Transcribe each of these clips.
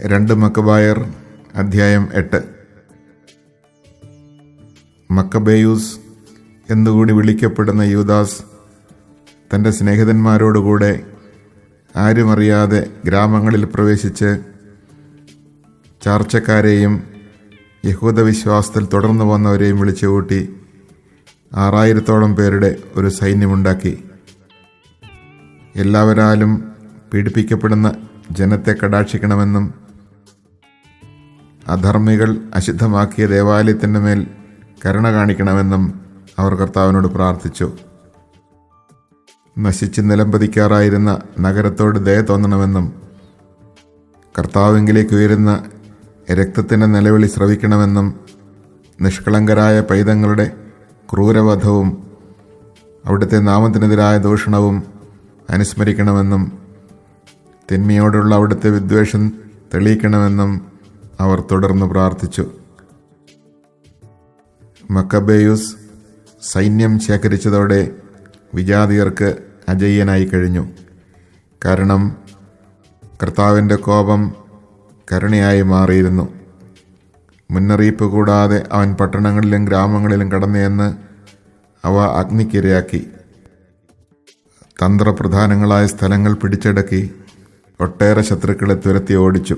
2 മക്കബായർ അധ്യായം 8. മക്കബേയൂസ് എന്നുകൂടി വിളിക്കപ്പെടുന്ന യൂദാസ് തൻ്റെ സ്നേഹിതന്മാരോടുകൂടെ ആരുമറിയാതെ ഗ്രാമങ്ങളിൽ പ്രവേശിച്ച് ചാർച്ചക്കാരെയും യഹൂദവിശ്വാസത്തിൽ തുടർന്നു വന്നവരെയും വിളിച്ചുകൂട്ടി 6000-ഓളം പേരുടെ ഒരു സൈന്യമുണ്ടാക്കി. എല്ലാവരാലും പീഡിപ്പിക്കപ്പെടുന്ന ജനത്തെ കടാക്ഷിക്കണമെന്നും അധർമ്മികൾ അശുദ്ധമാക്കിയ ദേവാലയത്തിൻ്റെ മേൽ കരുണ കാണിക്കണമെന്നും അവർ കർത്താവിനോട് പ്രാർത്ഥിച്ചു. നശിച്ച് നിലംപതിക്കാറായിരുന്ന നഗരത്തോട് ദയ തോന്നണമെന്നും കർത്താവിങ്കിലേക്ക് ഉയരുന്ന രക്തത്തിൻ്റെ നിലവിളി ശ്രവിക്കണമെന്നും നിഷ്കളങ്കരായ പൈതങ്ങളുടെ ക്രൂരവധവും അവിടുത്തെ നാമത്തിനെതിരായ ദൂഷണവും അനുസ്മരിക്കണമെന്നും തിന്മയോടുള്ള അവിടുത്തെ വിദ്വേഷം തെളിയിക്കണമെന്നും അവർ തുടർന്ന് പ്രാർത്ഥിച്ചു. മക്കബേയൂസ് സൈന്യം ശേഖരിച്ചതോടെ വിജാതിയർക്ക് അജയ്യനായി കഴിഞ്ഞു. കാരണം കർത്താവിൻ്റെ കോപം കരുണയായി മാറിയിരുന്നു. മുന്നറിയിപ്പ് കൂടാതെ അവൻ പട്ടണങ്ങളിലും ഗ്രാമങ്ങളിലും കടന്നുചെന്ന് അവ അഗ്നിക്കിരയാക്കി. തന്ത്രപ്രധാനങ്ങളായ സ്ഥലങ്ങൾ പിടിച്ചടക്കി ഒട്ടേറെ ശത്രുക്കളെ തുരത്തി ഓടിച്ചു.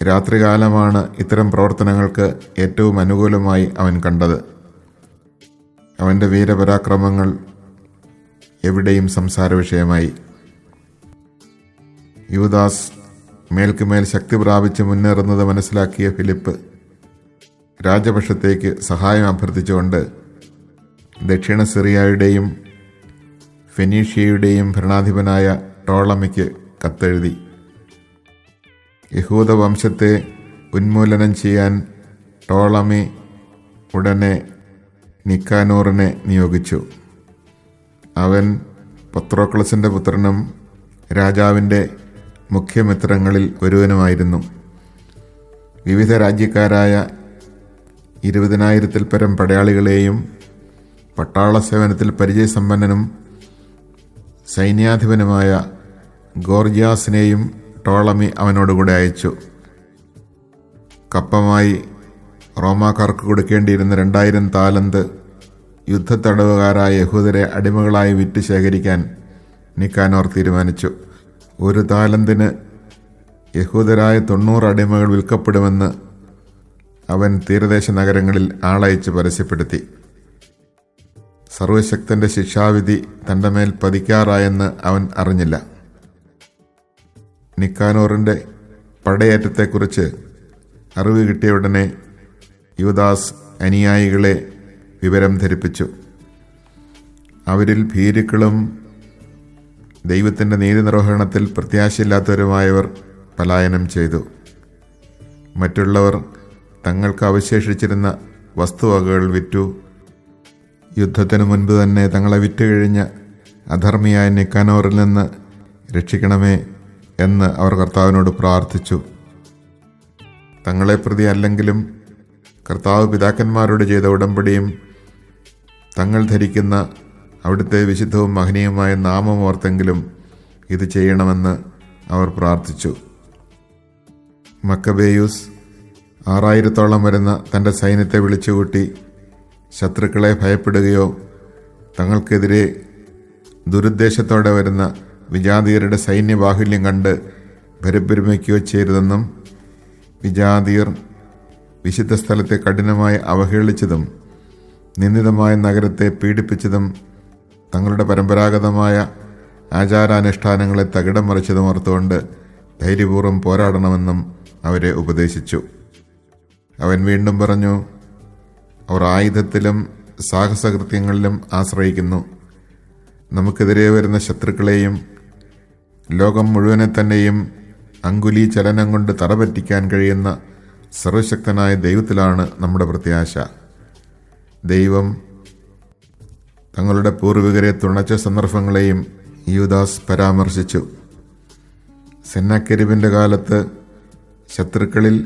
രാത്രികാലമാണ് ഇത്തരം പ്രവർത്തനങ്ങൾക്ക് ഏറ്റവും അനുകൂലമായി അവൻ കണ്ടത്. അവൻ്റെ വീരപരാക്രമങ്ങൾ എവിടെയും സംസാര വിഷയമായി. യൂദാസ് മേൽക്കുമേൽ ശക്തി പ്രാപിച്ച് മുന്നേറുന്നത് മനസ്സിലാക്കിയ ഫിലിപ്പ് രാജപക്ഷത്തേക്ക് സഹായം അഭ്യർത്ഥിച്ചുകൊണ്ട് ദക്ഷിണ സിറിയയുടെയും ഫെനീഷ്യയുടെയും ഭരണാധിപനായ ടോളമിക്ക് കത്തെഴുതി. യഹൂദ വംശത്തെ ഉന്മൂലനം ചെയ്യാൻ ടോളമി ഉടനെ നിക്കാനോറിനെ നിയോഗിച്ചു. അവൻ പത്രോക്ലസിൻ്റെ പുത്രനും രാജാവിൻ്റെ മുഖ്യമിത്രങ്ങളിൽ ഒരുവനുമായിരുന്നു. വിവിധ രാജ്യക്കാരായ 20,000-ൽ പരം പടയാളികളെയും പട്ടാള സേവനത്തിൽ പരിചയസമ്പന്നനും സൈന്യാധിപനുമായ ഗോർജിയാസിനെയും ടോളമി അവനോടുകൂടെ അയച്ചു. കപ്പമായി റോമാക്കാർക്ക് കൊടുക്കേണ്ടിയിരുന്ന 2000 താലന്ത് യുദ്ധത്തടവുകാരായ യഹൂദരെ അടിമകളായി വിറ്റ് ശേഖരിക്കാൻ നിക്കാനോർ തീരുമാനിച്ചു. 1 താലന്തിന് യഹൂദരായ 90 അടിമകൾ വിൽക്കപ്പെടുമെന്ന് അവൻ തീരദേശ നഗരങ്ങളിൽ ആളയച്ച് പരസ്യപ്പെടുത്തി. സർവശക്തന്റെ ശിക്ഷാവിധി തൻ്റെ മേൽ പതിക്കാറായെന്ന് അവൻ അറിഞ്ഞില്ല. നിക്കാനോറിൻ്റെ പടയേറ്റത്തെക്കുറിച്ച് അറിവ് കിട്ടിയ ഉടനെ യൂദാസ് അനുയായികളെ വിവരം ധരിപ്പിച്ചു. അവരിൽ ഭീരുക്കളും ദൈവത്തിൻ്റെ നീതി നിർവഹണത്തിൽ പ്രത്യാശയില്ലാത്തവരുമായവർ പലായനം ചെയ്തു. മറ്റുള്ളവർ തങ്ങൾക്ക് അവശേഷിച്ചിരുന്ന വസ്തുവകകൾ വിറ്റു. യുദ്ധത്തിനു മുൻപ് തന്നെ തങ്ങളെ വിറ്റുകഴിഞ്ഞ അധർമ്മിയായ നിക്കാനോറിൽ നിന്ന് രക്ഷിക്കണമേ എന്ന് അവർ കർത്താവിനോട് പ്രാർത്ഥിച്ചു. തങ്ങളെ പ്രതി അല്ലെങ്കിലും കർത്താവ് പിതാക്കന്മാരോട് ചെയ്ത ഉടമ്പടിയും തങ്ങൾ ധരിക്കുന്ന അവിടുത്തെ വിശുദ്ധവും മഹനീയമായ നാമം ഓർത്തെങ്കിലും ഇത് ചെയ്യണമെന്ന് അവർ പ്രാർത്ഥിച്ചു. മക്കബേയൂസ് 6000-ഓളം വരുന്ന തൻ്റെ സൈന്യത്തെ വിളിച്ചുകൂട്ടി ശത്രുക്കളെ ഭയപ്പെടുകയോ തങ്ങൾക്കെതിരെ ദുരുദ്ദേശത്തോടെ വരുന്ന വിജാതീയരുടെ സൈന്യബാഹുല്യം കണ്ട് ഭരഭരമയ്ക്കുകയോ ചെയ്തതെന്നും വിജാതീയർ വിശുദ്ധ സ്ഥലത്തെ കഠിനമായി അവഹേളിച്ചതും നിന്ദിതമായ നഗരത്തെ പീഡിപ്പിച്ചതും തങ്ങളുടെ പരമ്പരാഗതമായ ആചാരാനുഷ്ഠാനങ്ങളെ തകിടം മറിച്ചതും ഓർത്തുകൊണ്ട് ധൈര്യപൂർവ്വം പോരാടണമെന്നും അവരെ ഉപദേശിച്ചു. അവൻ വീണ്ടും പറഞ്ഞു, അവർ ആയുധത്തിലും സാഹസകൃത്യങ്ങളിലും ആശ്രയിക്കുന്നു. നമുക്കെതിരെ വരുന്ന ശത്രുക്കളെയും ലോകം മുഴുവനെ തന്നെയും അങ്കുലി ചലനം കൊണ്ട് തറപറ്റിക്കാൻ കഴിയുന്ന സർവശക്തനായ ദൈവത്തിലാണ് നമ്മുടെ പ്രത്യാശ. ദൈവം തങ്ങളുടെ പൂർവികരെ തുണച്ച സന്ദർഭങ്ങളെയും യൂദാസ് പരാമർശിച്ചു. സെന്നാക്കെരിബിൻ്റെ കാലത്ത് ശത്രുക്കളിൽ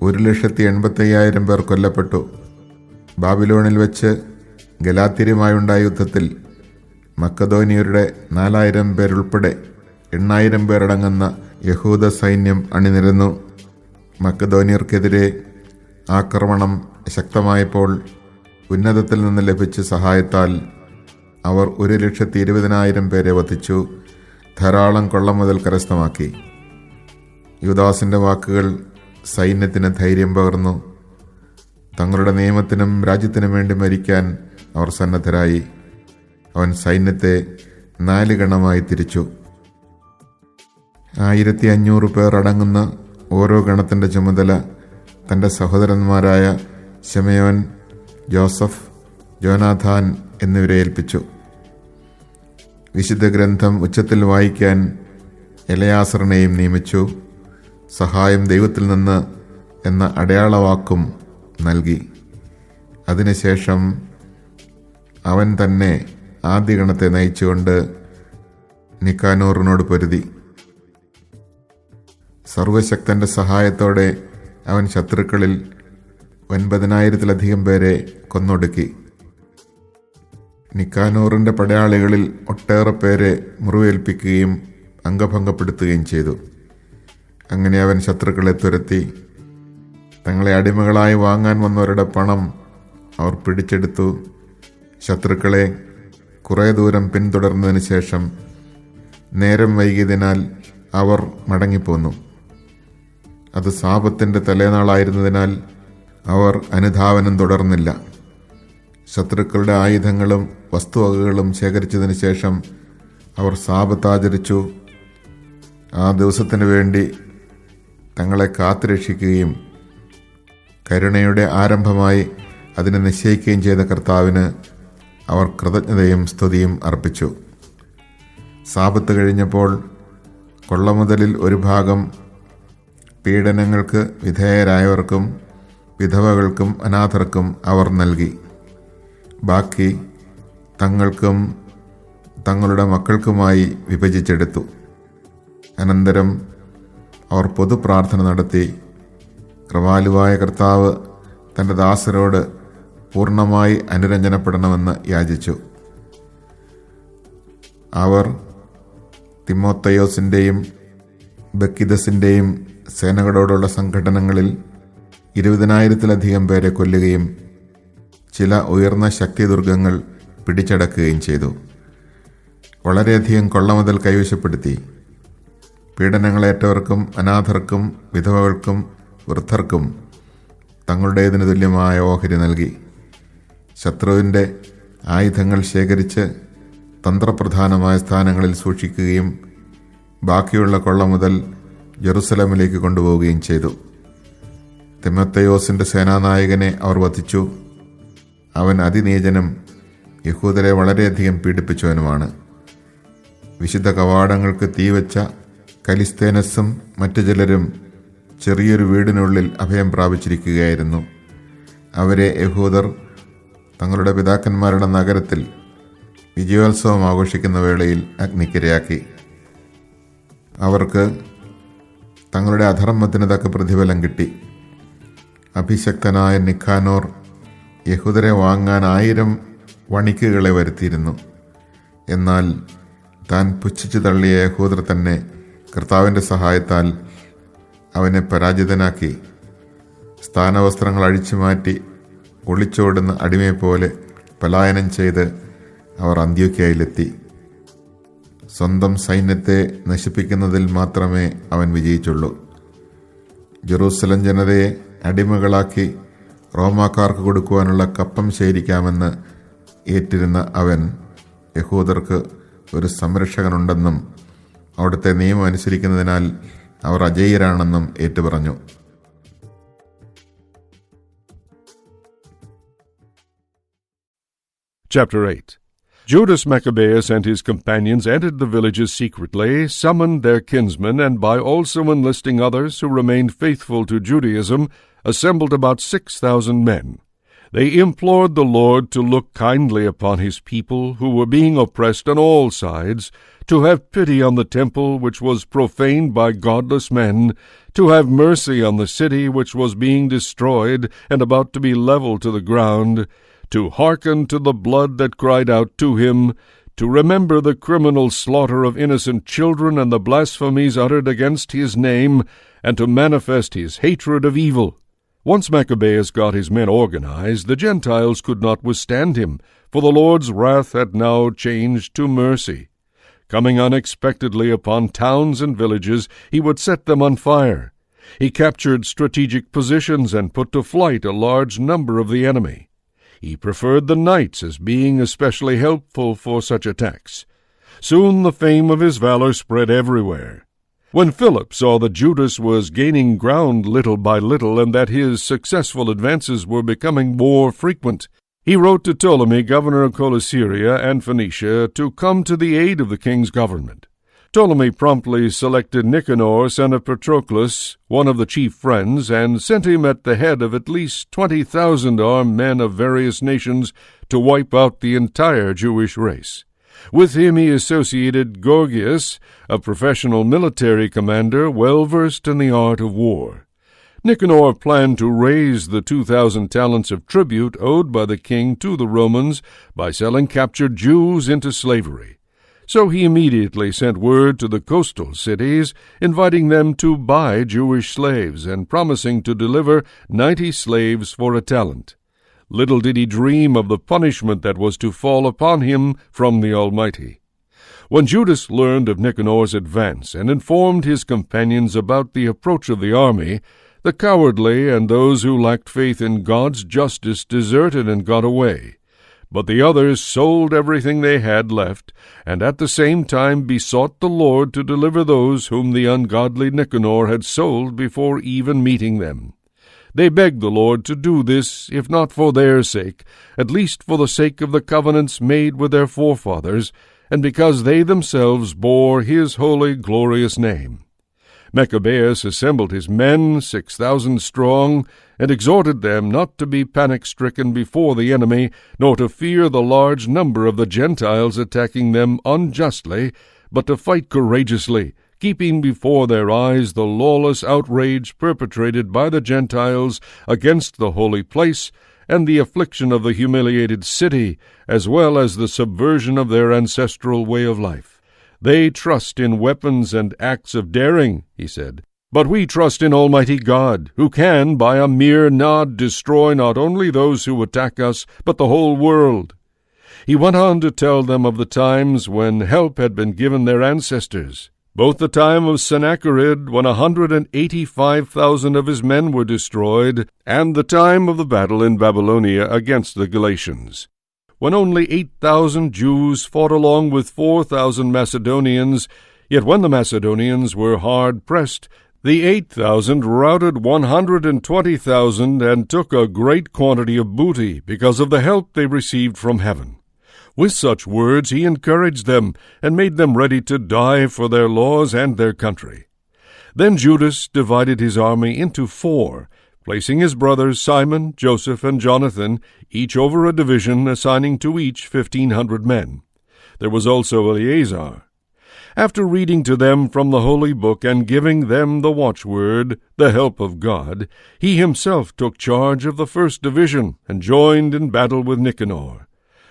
1,85,000 പേർ കൊല്ലപ്പെട്ടു. ബാബിലോണിൽ വെച്ച് ഗലാത്യരുമായുണ്ടായ യുദ്ധത്തിൽ മക്കദോനിയരുടെ 4,000 പേരുൾപ്പെടെ 8,000 പേരടങ്ങുന്ന യഹൂദ സൈന്യം അണിനിരന്നു. മക്കദോന്യർക്കെതിരെ ആക്രമണം ശക്തമായപ്പോൾ ഉന്നതത്തിൽ നിന്ന് ലഭിച്ച സഹായത്താൽ അവർ 120,000 പേരെ വധിച്ചു, ധാരാളം കൊള്ളമുതൽ കരസ്ഥമാക്കി. യൂദാസിന്റെ വാക്കുകൾ സൈന്യത്തിന് ധൈര്യം പകർന്നു. തങ്ങളുടെ നിയമത്തിനും രാജ്യത്തിനും വേണ്ടി മരിക്കാൻ അവർ സന്നദ്ധരായി. അവൻ സൈന്യത്തെ 4 ഗണമായി തിരിച്ചു. 1500 പേർ അടങ്ങുന്ന ഓരോ ഗണത്തിന്റെ ചുമതല തന്റെ സഹോദരന്മാരായ ശിമെയോൻ, ജോസഫ്, ജോനാഥാൻ എന്നിവരെ ഏൽപ്പിച്ചു. വിശുദ്ധ ഗ്രന്ഥം ഉച്ചത്തിൽ വായിക്കാൻ എലയാസറിനെയും നിയമിച്ചു. സഹായം ദൈവത്തിൽ നിന്ന് എന്ന അടയാളവാക്കും നൽകി. അതിനുശേഷം അവൻ തന്നെ ആദ്യ ഗണത്തെ നയിച്ചുകൊണ്ട് നിക്കാനോറിനോട് പൊരുതി. സർവശക്തന്റെ സഹായത്തോടെ അവൻ ശത്രുക്കളിൽ 9,000-ലധികം പേരെ കൊന്നൊടുക്കി. നിക്കാനോറിന്റെ പടയാളികളിൽ ഒട്ടേറെ പേരെ മുറിവേൽപ്പിക്കുകയും അംഗഭംഗപ്പെടുത്തുകയും ചെയ്തു. അങ്ങനെ അവൻ ശത്രുക്കളെ തുരത്തി. തങ്ങളെ അടിമകളായി വാങ്ങാൻ വന്നവരുടെ പണം അവർ പിടിച്ചെടുത്തു. ശത്രുക്കളെ കുറേ ദൂരം പിന്തുടർന്നതിന് ശേഷം നേരം വൈകിയതിനാൽ അവർ മടങ്ങിപ്പോന്നു. അത് സാപത്തിന്റെ തലേനാളായിരുന്നതിനാൽ അവർ അനുധാവനം തുടർന്നില്ല. ശത്രുക്കളുടെ ആയുധങ്ങളും വസ്തുവകകളും ശേഖരിച്ചതിന് ശേഷം അവർ സാപത്താചരിച്ചു. ആ ദിവസത്തിനു വേണ്ടി തങ്ങളെ കാത്തുരക്ഷിക്കുകയും കരുണയുടെ ആരംഭമായി അതിനെ നിശ്ചയിക്കുകയും ചെയ്ത കർത്താവിന് അവർ കൃതജ്ഞതയും സ്തുതിയും അർപ്പിച്ചു. സാപത്ത് കഴിഞ്ഞപ്പോൾ കൊള്ളമുതലിൽ ഒരു ഭാഗം പീഡനങ്ങൾക്ക് വിധേയരായവർക്കും വിധവകൾക്കും അനാഥർക്കും അവർ നൽകി. ബാക്കി തങ്ങൾക്കും തങ്ങളുടെ മക്കൾക്കുമായി വിഭജിച്ചെടുത്തു. അനന്തരം അവർ പൊതുപ്രാർത്ഥന നടത്തി. കൃപാലുവായ കർത്താവ് തൻ്റെ ദാസരോട് പൂർണ്ണമായി അനുരഞ്ജനപ്പെടണമെന്ന് യാചിച്ചു. അവർ തിമോത്തയോസിൻ്റെയും ബക്കിദസിൻ്റെയും സേനകളോടുള്ള സംഘടനകളിൽ 20,000-ലധികം പേരെ കൊല്ലുകയും ചില ഉയർന്ന ശക്തിദുർഗങ്ങൾ പിടിച്ചടക്കുകയും ചെയ്തു. വളരെയധികം കൊള്ളമുതൽ കൈവശപ്പെടുത്തി. പീഡനങ്ങളേറ്റവർക്കും അനാഥർക്കും വിധവകൾക്കും വൃദ്ധർക്കും തങ്ങളുടേതിന് തുല്യമായ ഓഹരി നൽകി. ശത്രുവിൻ്റെ ആയുധങ്ങൾ ശേഖരിച്ച് തന്ത്രപ്രധാനമായ സ്ഥാനങ്ങളിൽ സൂക്ഷിക്കുകയും ബാക്കിയുള്ള കൊള്ളമുതൽ ജെറുസലേമിലേക്ക് കൊണ്ടുപോവുകയും ചെയ്തു. തിമോത്തയോസിന്റെ സേനാനായകനെ അവർ വധിച്ചു. അവൻ അതിനീചനും യഹൂദരെ വളരെയധികം പീഡിപ്പിച്ചവനുമാണ്. വിശുദ്ധ കവാടങ്ങൾക്ക് തീവച്ച കലിസ്തേനസും മറ്റു ചിലരും ചെറിയൊരു വീടിനുള്ളിൽ അഭയം പ്രാപിച്ചിരിക്കുകയായിരുന്നു. അവരെ യഹൂദർ തങ്ങളുടെ പിതാക്കന്മാരുടെ നഗരത്തിൽ വിജയോത്സവം ആഘോഷിക്കുന്ന വേളയിൽ അഗ്നിക്കിരയാക്കി. അവർക്ക് തങ്ങളുടെ അധർമ്മത്തിന് തക്ക പ്രതിഫലം കിട്ടി. അഭിശക്തനായ നിക്കാനോർ യഹൂദരെ വാങ്ങാൻ 1000 വണിക്കുകളെ വരുത്തിയിരുന്നു. എന്നാൽ താൻ പുച്ഛിച്ചു തള്ളിയ യഹൂദർ തന്നെ കർത്താവിൻ്റെ സഹായത്താൽ അവനെ പരാജിതനാക്കി. സ്ഥാനവസ്ത്രങ്ങൾ അഴിച്ചുമാറ്റി ഒളിച്ചോടുന്ന അടിമയെപ്പോലെ പലായനം ചെയ്ത് അവർ അന്ത്യോക്യയിലെത്തി. സ്വന്തം സൈന്യത്തെ നശിപ്പിക്കുന്നതിൽ മാത്രമേ അവൻ വിജയിച്ചുള്ളൂ. ജെറൂസലം ജനതയെ അടിമകളാക്കി റോമാക്കാർക്ക് കൊടുക്കുവാനുള്ള കപ്പം ശേഖരിക്കാമെന്ന് ഏറ്റിരുന്ന അവൻ യഹൂദർക്ക് ഒരു സംരക്ഷകനുണ്ടെന്നും അവിടുത്തെ നിയമം അനുസരിക്കുന്നതിനാൽ അവർ അജയ്യരാണെന്നും ഏറ്റുപറഞ്ഞു. Chapter 8. Judas Maccabeus and his companions entered the villages secretly, summoned their kinsmen, and by also enlisting others who remained faithful to Judaism, assembled about 6,000 men. They implored the Lord to look kindly upon his people, who were being oppressed on all sides, to have pity on the temple which was profaned by godless men, to have mercy on the city which was being destroyed and about to be leveled to the ground, to hearken to the blood that cried out to him, to remember the criminal slaughter of innocent children and the blasphemies uttered against his name, and to manifest his hatred of evil. Once Maccabeus got his men organized, the Gentiles could not withstand him, for the Lord's wrath had now changed to mercy. Coming unexpectedly upon towns and villages, he would set them on fire. He captured strategic positions and put to flight a large number of the enemy. He preferred the nights as being especially helpful for such attacks. Soon the fame of his valor spread everywhere. When Philip saw that Judas was gaining ground little by little and that his successful advances were becoming more frequent, he wrote to Ptolemy, governor of Coelesyria and Phoenicia, to come to the aid of the king's government. Ptolemy promptly selected Nicanor, son of Patroclus, one of the chief friends, and sent him at the head of at least 20,000 armed men of various nations to wipe out the entire Jewish race. With him he associated Gorgias, a professional military commander well versed in the art of war. Nicanor planned to raise the 2,000 talents of tribute owed by the king to the Romans by selling captured Jews into slavery. So he immediately sent word to the coastal cities, inviting them to buy Jewish slaves and promising to deliver 90 slaves for a talent. Little did he dream of the punishment that was to fall upon him from the Almighty. When Judas learned of Nicanor's advance and informed his companions about the approach of the army, the cowardly and those who lacked faith in God's justice deserted and got away. But the others sold everything they had left, and at the same time besought the Lord to deliver those whom the ungodly Nicanor had sold before even meeting them. They begged the Lord to do this, if not for their sake, at least for the sake of the covenants made with their forefathers, and because they themselves bore his holy, glorious name. Maccabeus assembled his men, 6,000 strong, and exhorted them not to be panic-stricken before the enemy, nor to fear the large number of the Gentiles attacking them unjustly, but to fight courageously, keeping before their eyes the lawless outrage perpetrated by the Gentiles against the holy place, and the affliction of the humiliated city, as well as the subversion of their ancestral way of life. They trust in weapons and acts of daring, he said, but we trust in Almighty God, who can, by a mere nod, destroy not only those who attack us, but the whole world. He went on to tell them of the times when help had been given their ancestors, both the time of Sennacherib, when 185,000 of his men were destroyed, and the time of the battle in Babylonia against the Galatians, when only 8,000 Jews fought along with 4,000 Macedonians, yet when the Macedonians were hard-pressed, the 8,000 routed 120,000 and took a great quantity of booty because of the help they received from heaven. With such words he encouraged them and made them ready to die for their laws and their country. Then Judas divided his army into 4, placing his brothers Simon, Joseph, and Jonathan, each over a division, assigning to each 1,500 men. There was also Eleazar. After reading to them from the Holy Book and giving them the watchword, the help of God, he himself took charge of the 1st division and joined in battle with Nicanor.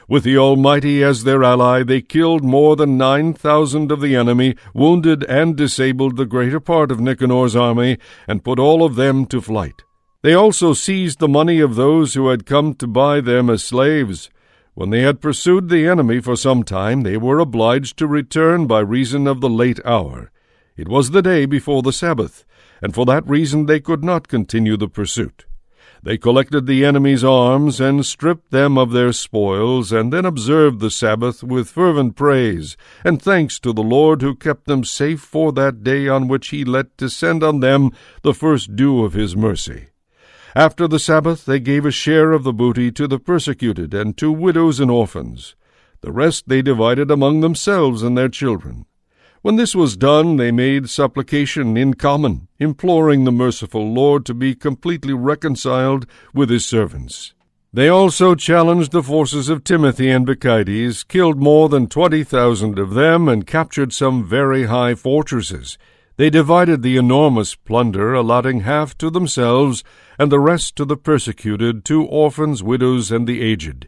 With the Almighty as their ally, they killed more than 9,000 of the enemy, wounded and disabled the greater part of Nicanor's army, and put all of them to flight. They also seized the money of those who had come to buy them as slaves. When they had pursued the enemy for some time, they were obliged to return by reason of the late hour. It was the day before the Sabbath, and for that reason they could not continue the pursuit. They collected the enemy's arms and stripped them of their spoils, and then observed the Sabbath with fervent praise, and thanks to the Lord who kept them safe for that day on which he let descend on them the first dew of his mercy. After the Sabbath they gave a share of the booty to the persecuted and to widows and orphans. The rest they divided among themselves and their children. When this was done, they made supplication in common, imploring the merciful Lord to be completely reconciled with his servants. They also challenged the forces of Timothy and Bacchides, killed more than 20,000 of them, and captured some very high fortresses. They divided the enormous plunder, allotting half to themselves and the rest to the persecuted, to orphans, widows, and the aged.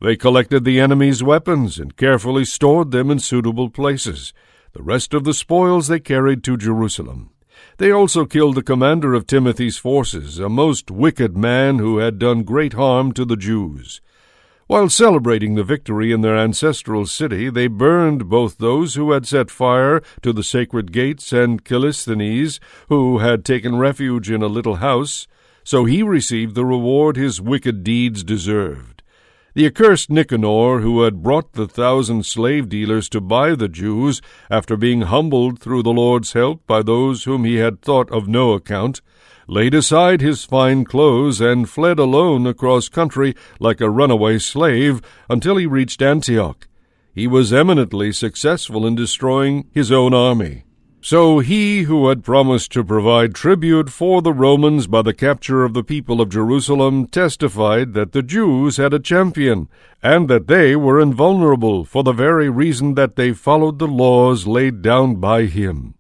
They collected the enemy's weapons and carefully stored them in suitable places. The rest of the spoils they carried to Jerusalem. They also killed the commander of Timothy's forces, a most wicked man who had done great harm to the Jews. While celebrating the victory in their ancestral city, they burned both those who had set fire to the sacred gates and Callisthenes, who had taken refuge in a little house, so he received the reward his wicked deeds deserved. The accursed Nicanor, who had brought the 1,000 slave dealers to buy the Jews, after being humbled through the Lord's help by those whom he had thought of no account, laid aside his fine clothes and fled alone across country like a runaway slave until he reached Antioch. He was eminently successful in destroying his own army. So he who had promised to provide tribute for the Romans by the capture of the people of Jerusalem testified that the Jews had a champion, and that they were invulnerable for the very reason that they followed the laws laid down by him.